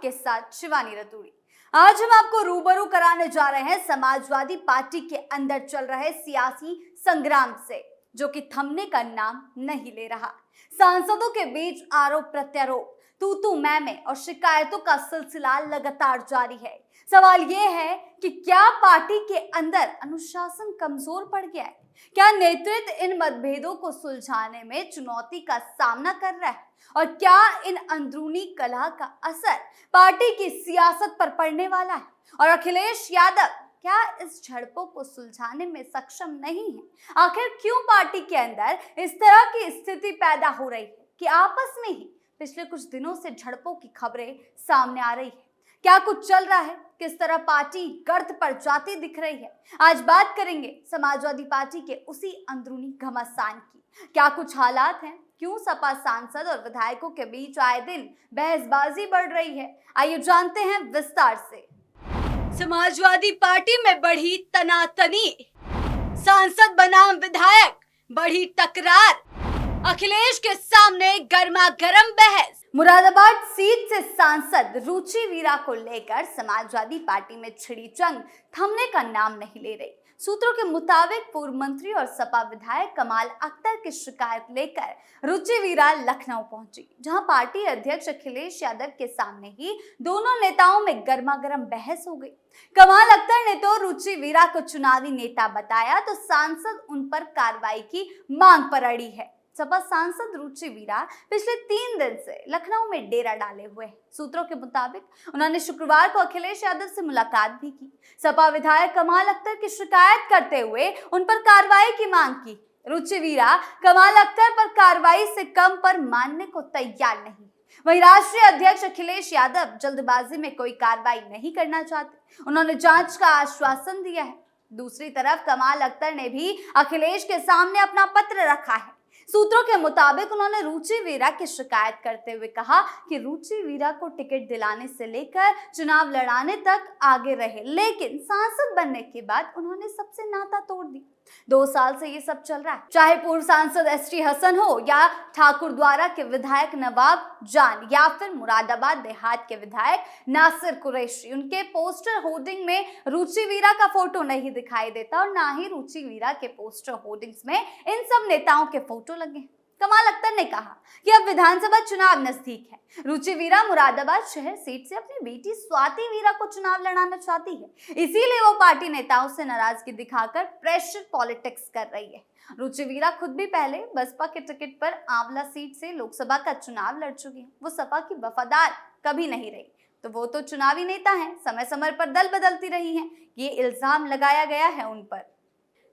आपके साथ शिवानी रतूड़ी। आज हम आपको रूबरू कराने जा रहे हैं समाजवादी पार्टी के अंदर चल रहे सियासी संग्राम से, जो कि थमने का नाम नहीं ले रहा। सांसदों के बीच आरोप प्रत्यारोप, तू तू मैं और शिकायतों का सिलसिला लगातार जारी है। सवाल यह है कि क्या पार्टी के अंदर अनुशासन कमजोर पड़ गया है? क्या नेतृत्व इन मतभेदों को सुलझाने में चुनौती का सामना कर रहा है? और क्या इन अंदरूनी कलह का असर पार्टी की सियासत पर पड़ने वाला है? और अखिलेश यादव क्या इस झड़पों को सुलझाने में सक्षम नहीं है? आखिर क्यों पार्टी के अंदर इस तरह की स्थिति पैदा हो रही है कि आपस में ही पिछले कुछ दिनों से झड़पों की खबरें सामने आ रही है? क्या कुछ चल रहा है? किस तरह पार्टी गर्त पर जाती दिख रही है? आज बात करेंगे समाजवादी पार्टी के उसी अंदरूनी घमासान की। क्या कुछ हालात हैं? क्यों सपा सांसद और विधायकों के बीच आए दिन बहसबाजी बढ़ रही है? आइए जानते हैं विस्तार से। समाजवादी पार्टी में बढ़ी तनातनी, सांसद बनाम विधायक बढ़ी तकरार, अखिलेश के सामने गर्मा गर्म बहस। मुरादाबाद सीट से सांसद रुचि वीरा को लेकर समाजवादी पार्टी में छिड़ी जंग थमने का नाम नहीं ले रही। सूत्रों के मुताबिक पूर्व मंत्री और सपा विधायक कमाल अख्तर की शिकायत लेकर रुचि वीरा लखनऊ पहुंची, जहां पार्टी अध्यक्ष अखिलेश यादव के सामने ही दोनों नेताओं में गर्मागर्म बहस हो गई। कमाल अख्तर ने तो रुचि वीरा को चुनावी नेता बताया, तो सांसद उन पर कार्रवाई की मांग पर अड़ी है। सपा सांसद रुचि वीरा पिछले 3 दिन से लखनऊ में डेरा डाले हुए हैं। सूत्रों के मुताबिक उन्होंने शुक्रवार को अखिलेश यादव से मुलाकात भी की। सपा विधायक कमाल अख्तर की शिकायत करते हुए उन पर कार्रवाई की मांग की। रुचि वीरा कमाल अख्तर पर कार्रवाई से कम पर मानने को तैयार नहीं। वहीं राष्ट्रीय अध्यक्ष अखिलेश यादव जल्दबाजी में कोई कार्रवाई नहीं करना चाहते। उन्होंने जांच का आश्वासन दिया है। दूसरी तरफ कमाल अख्तर ने भी अखिलेश के सामने अपना पत्र रखा है। सूत्रों के मुताबिक उन्होंने रुचि वीरा की शिकायत करते हुए कहा कि रुचि वीरा को टिकट दिलाने से लेकर चुनाव लड़ाने तक आगे रहे, लेकिन सांसद बनने के बाद उन्होंने सबसे नाता तोड़ दी। 2 साल से ये सब चल रहा है। चाहे पूर्व सांसद एसटी हसन हो या ठाकुर द्वारा के विधायक नवाब जान या फिर मुरादाबाद देहात के विधायक नासिर कुरैशी, उनके पोस्टर होर्डिंग में रुचि वीरा का फोटो नहीं दिखाई देता और ना ही रुचि वीरा के पोस्टर होर्डिंग्स में इन सब नेताओं के फोटो लगे। कमाल अख्तर ने कहा कि अब विधानसभा चुनाव नजदीक है। रुचि वीरा मुरादाबाद शहर सीट से अपनी बेटी स्वाति वीरा को चुनाव लड़ाना चाहती है, इसीलिए वो पार्टी नेताओं से नाराजगी दिखाकर प्रेशर पॉलिटिक्स कर रही है। रुचि वीरा खुद भी पहले बसपा के टिकट पर आंवला सीट से लोकसभा का चुनाव लड़ चुकी है। वो सपा की वफादार कभी नहीं रही, तो वो तो चुनावी नेता हैं, समय समय पर दल बदलती रही हैं। ये इल्जाम लगाया गया है उन पर।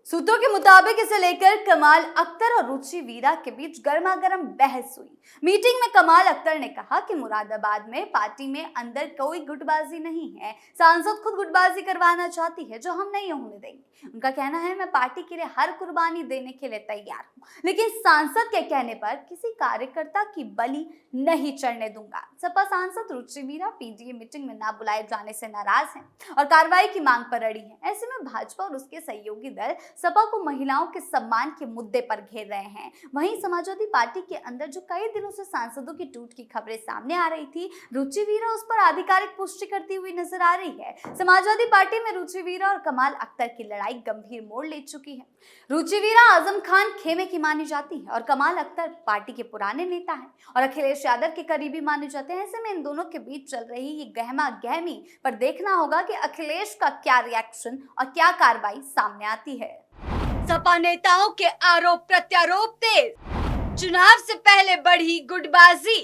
सूत्रों के मुताबिक इसे लेकर कमाल अख्तर और रुचि वीरा के बीच गर्मागर्म बहस हुई। मीटिंग में कमाल अख्तर ने कहा कि मुरादाबाद में पार्टी में अंदर कोई गुटबाजी नहीं है, सांसद खुद गुटबाजी करवाना चाहती है, जो हम नहीं होने देंगे। उनका कहना है, मैं पार्टी के लिए हर कुर्बानी देने के लिए तैयार हूँ, लेकिन सांसद के कहने पर किसी कार्यकर्ता की बलि नहीं चढ़ने दूंगा। सपा सांसद रुचि वीरा पीडीए मीटिंग में ना बुलाए जाने से नाराज हैं और कार्रवाई की मांग पर अड़ी है। ऐसे में भाजपा और उसके सहयोगी दल सपा को महिलाओं के सम्मान के मुद्दे पर घेर रहे हैं। वहीं समाजवादी पार्टी के अंदर जो कई दिनों से सांसदों की टूट की खबरें सामने आ रही थी, रुचि वीरा उस पर आधिकारिक पुष्टि करती हुई नजर आ रही है। समाजवादी पार्टी में रुचि वीरा और कमाल अख्तर की लड़ाई गंभीर मोड़ ले चुकी है। रुचि वीरा आजम खान खेमे की मानी जाती है और कमाल अख्तर पार्टी के पुराने नेता हैं और अखिलेश यादव के करीबी माने जाते हैं। ऐसे में इन दोनों के बीच चल रही ये गहमा गहमी पर देखना होगा कि अखिलेश का क्या रिएक्शन और क्या कार्रवाई सामने आती है। सपा नेताओं के आरोप प्रत्यारोप तेज, चुनाव से पहले बढ़ी गुटबाजी,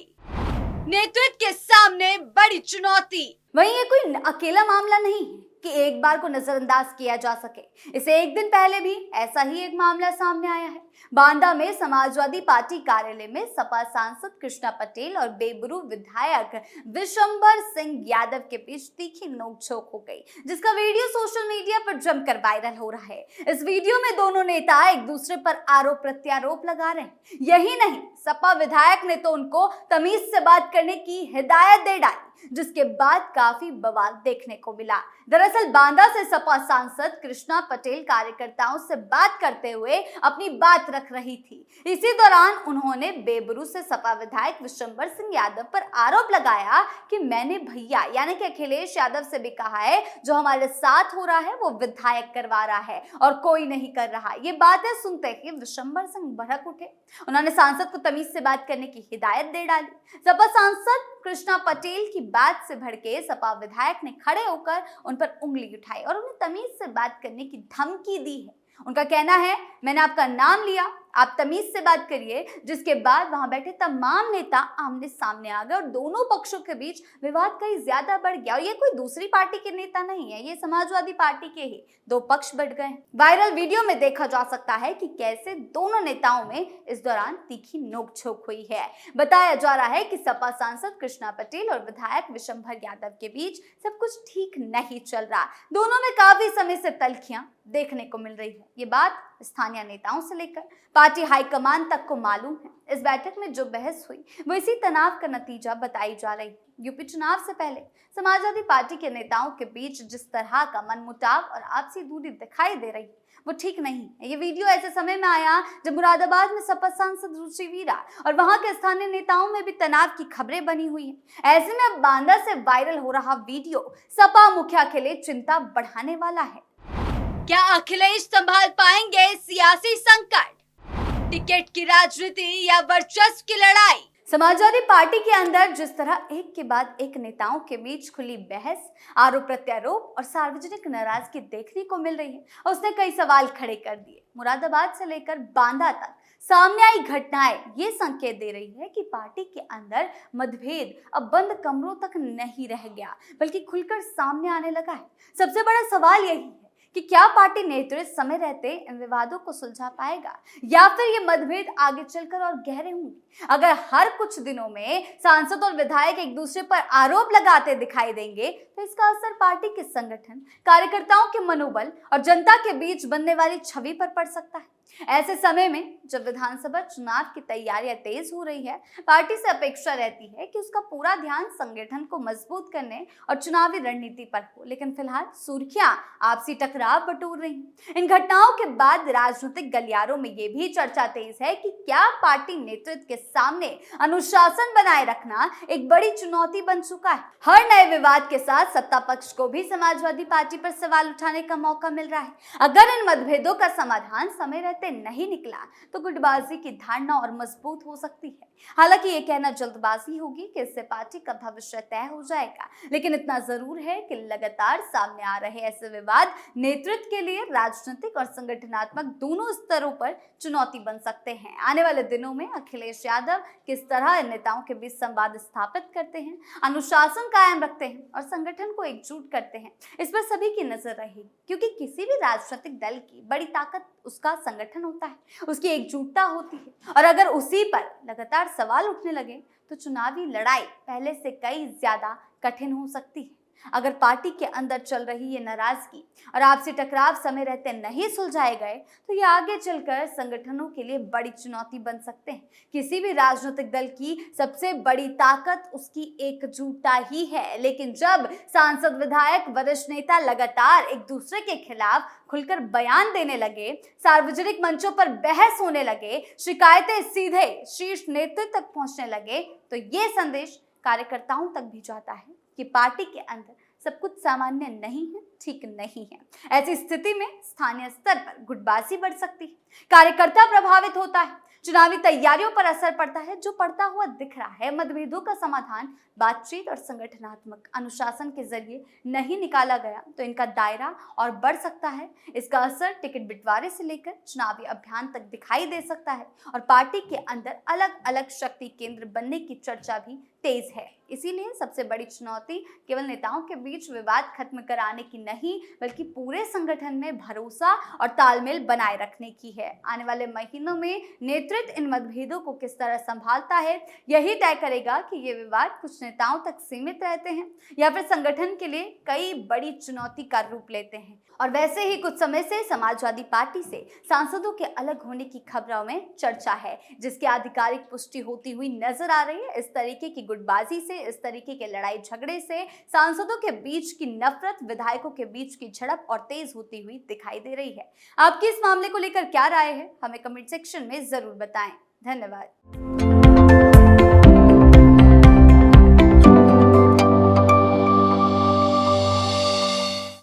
नेतृत्व के सामने बड़ी चुनौती। वहीं ये कोई अकेला मामला नहीं है कि एक बार को नजरअंदाज किया जा सके। इसे एक दिन पहले भी ऐसा ही एक मामला सामने आया है। बांदा में समाजवादी पार्टी कार्यालय में सपा सांसद कृष्णा पटेल और बेबरू विधायक विशंबर सिंह यादव के बीच तीखी नोकझोंक हो गई, जिसका वीडियो सोशल मीडिया पर जमकर वायरल हो रहा है। इस वीडियो में दोनों नेता एक दूसरे पर आरोप प्रत्यारोप लगा रहे हैं। यही नहीं, सपा विधायक ने तो उनको तमीज से बात करने की हिदायत दे डाली। जिसके बाद काफी बवाल देखने को मिला। दरअसल बांदा से सपा सांसद कृष्णा पटेल कार्यकर्ताओं से बात करते हुए अपनी बात रख रही थी। इसी दौरान उन्होंने बेबरू से सपा विधायक विशंबर सिंह यादव पर आरोप लगाया कि मैंने भैया यानी कि अखिलेश यादव से भी कहा है, जो हमारे साथ हो रहा है वो विधायक करवा रहा है और कोई नहीं कर रहा। ये बातें सुनते ही विशंबर सिंह भड़क उठे। उन्होंने सांसद को तमीज से बात करने की हिदायत दे डाली। सपा सांसद कृष्णा पटेल की बात से भड़के सपा विधायक ने खड़े होकर उन पर उंगली उठाई और उन्हें तमीज से बात करने की धमकी दी है। उनका कहना है, मैंने आपका नाम लिया, आप तमीज से बात करिए। जिसके बाद वहां बैठे तमाम नेता आमने सामने आ गए और दोनों पक्षों के बीच विवाद कहीं ज्यादा बढ़ गया। और ये कोई दूसरी पार्टी के नेता नहीं है, ये समाजवादी पार्टी के ही दो पक्ष बढ़ गए। वायरल वीडियो में देखा जा सकता है कि कैसे दोनों नेताओं में इस दौरान तीखी नोकझोंक हुई है। बताया जा रहा है कि सपा सांसद कृष्णा पटेल और विधायक विशंबर यादव के बीच सब कुछ ठीक नहीं चल रहा। दोनों में काफी समय से तल्खियां देखने को मिल रही है। ये बात स्थानीय नेताओं से लेकर पार्टी हाईकमान तक को मालूम है। इस बैठक में जो बहस हुई वो इसी तनाव का नतीजा बताई जा रही है। यूपी चुनाव से पहले समाजवादी पार्टी के नेताओं के बीच जिस तरह का मनमुटाव और आपसी दूरी दिखाई दे रही है वो ठीक नहीं है। ये वीडियो ऐसे समय में आया जब मुरादाबाद में सपा सांसद रुचि वीरा और वहां के स्थानीय नेताओं में भी तनाव की खबरें बनी हुई हैं। ऐसे में अब बांदा से वायरल हो रहा वीडियो सपा मुखिया के लिए चिंता बढ़ाने वाला है। क्या अखिलेश संभाल पाएंगे सियासी संकट, टिकट की राजनीति या वर्चस्व की लड़ाई? समाजवादी पार्टी के अंदर जिस तरह एक के बाद एक नेताओं के बीच खुली बहस, आरोप प्रत्यारोप और सार्वजनिक नाराजगी देखने को मिल रही है, उसने कई सवाल खड़े कर दिए। मुरादाबाद से लेकर बांदा तक सामने आई घटनाएं ये संकेत दे रही है कि पार्टी के अंदर मतभेद अब बंद कमरों तक नहीं रह गया, बल्कि खुलकर सामने आने लगा है। सबसे बड़ा सवाल यही है कि क्या पार्टी नेतृत्व समय रहते इन विवादों को सुलझा पाएगा या फिर ये मतभेद आगे चलकर और गहरे होंगे। अगर हर कुछ दिनों में सांसद और विधायक एक दूसरे पर आरोप लगाते दिखाई देंगे तो इसका असर पार्टी के संगठन, कार्यकर्ताओं के मनोबल और जनता के बीच बनने वाली छवि पर पड़ सकता है। ऐसे समय में जब विधानसभा चुनाव की तैयारियां तेज हो रही है, पार्टी से अपेक्षा रहती है कि उसका पूरा ध्यान संगठन को मजबूत करने और चुनावी रणनीति पर हो। लेकिन फिलहाल सुर्खियां आपसी टकराव बटोर रही हैं। इन घटनाओं के बाद राजनीतिक गलियारों में ये भी चर्चा तेज है कि क्या पार्टी नेतृत्व के सामने अनुशासन बनाए रखना एक बड़ी चुनौती बन चुका है। हर नए विवाद के साथ सत्ता पक्ष को भी समाजवादी पार्टी पर सवाल उठाने का मौका मिल रहा है। अगर इन मतभेदों का समाधान समय रहते नहीं निकला तो गुटबाजी की धारणा और मजबूत हो सकती है। हालांकि ये कहना जल्दबाजी होगी कि इससे पार्टी का भविष्य तय हो जाएगा, लेकिन इतना जरूर है कि लगातार सामने आ रहे ऐसे विवाद नेतृत्व के लिए राजनीतिक और संगठनात्मक दोनों स्तरों पर चुनौती बन सकते हैं। आने वाले दिनों में अखिलेश यादव किस तरह इन नेताओं के बीच संवाद स्थापित करते हैं, अनुशासन कायम रखते हैं और संगठन को एकजुट करते हैं, इस पर सभी की नजर रहेगी, क्योंकि किसी भी राजनीतिक दल की बड़ी ताकत उसका संगठन होता है, उसकी एकजुटता होती है। और अगर उसी पर लगातार सवाल उठने लगे तो चुनावी लड़ाई पहले से कई ज्यादा कठिन हो सकती है। अगर पार्टी के अंदर चल रही ये नाराजगी और आपसी टकराव समय रहते नहीं सुलझाए गए तो ये आगे चलकर संगठनों के लिए बड़ी चुनौती बन सकते हैं। किसी भी राजनीतिक दल की सबसे बड़ी ताकत उसकी एकजुटता ही है, लेकिन जब सांसद, विधायक, वरिष्ठ नेता लगातार एक दूसरे के खिलाफ खुलकर बयान देने लगे, सार्वजनिक मंचों पर बहस होने लगे, शिकायतें सीधे शीर्ष नेतृत्व तक पहुंचने लगे, तो ये संदेश कार्यकर्ताओं तक भी जाता है कि पार्टी के अंदर सब कुछ सामान्य नहीं है, ठीक नहीं है। ऐसी स्थिति में स्थानीय स्तर पर गुटबाजी बढ़ सकती है, कार्यकर्ता प्रभावित होता है, चुनावी तैयारियों पर असर पड़ता है जो पड़ता हुआ दिख रहा है। मतभेदों का समाधान बातचीत और संगठनात्मक अनुशासन के जरिए नहीं निकाला गया तो इनका दायरा और बढ़ सकता है। इसका असर टिकट बंटवारे से लेकर चुनावी अभियान तक दिखाई दे सकता है और पार्टी के अंदर अलग अलग शक्ति केंद्र बनने की चर्चा भी तेज है। इसीलिए सबसे बड़ी चुनौती केवल नेताओं के बीच विवाद खत्म कराने की नहीं, बल्कि पूरे संगठन में भरोसा और तालमेल बनाए रखने की है। आने वाले महीनों में नेतृत्व इन मतभेदों को किस तरह संभालता है, यही तय करेगा कि ये विवाद कुछ नेताओं तक सीमित रहते हैं या फिर संगठन के लिए कई बड़ी चुनौती का रूप लेते हैं। और वैसे ही कुछ समय से समाजवादी पार्टी से सांसदों के अलग होने की खबरों में चर्चा है, जिसकी आधिकारिक पुष्टि होती हुई नजर आ रही है। इस तरीके की गुटबाजी से, इस तरीके के लड़ाई झगड़े से सांसदों के बीच की नफरत, विधायकों के बीच की झड़प और तेज होती हुई दिखाई दे रही है। आपकी इस मामले को लेकर क्या राय है, हमें कमेंट सेक्शन में जरूर बताएं। धन्यवाद।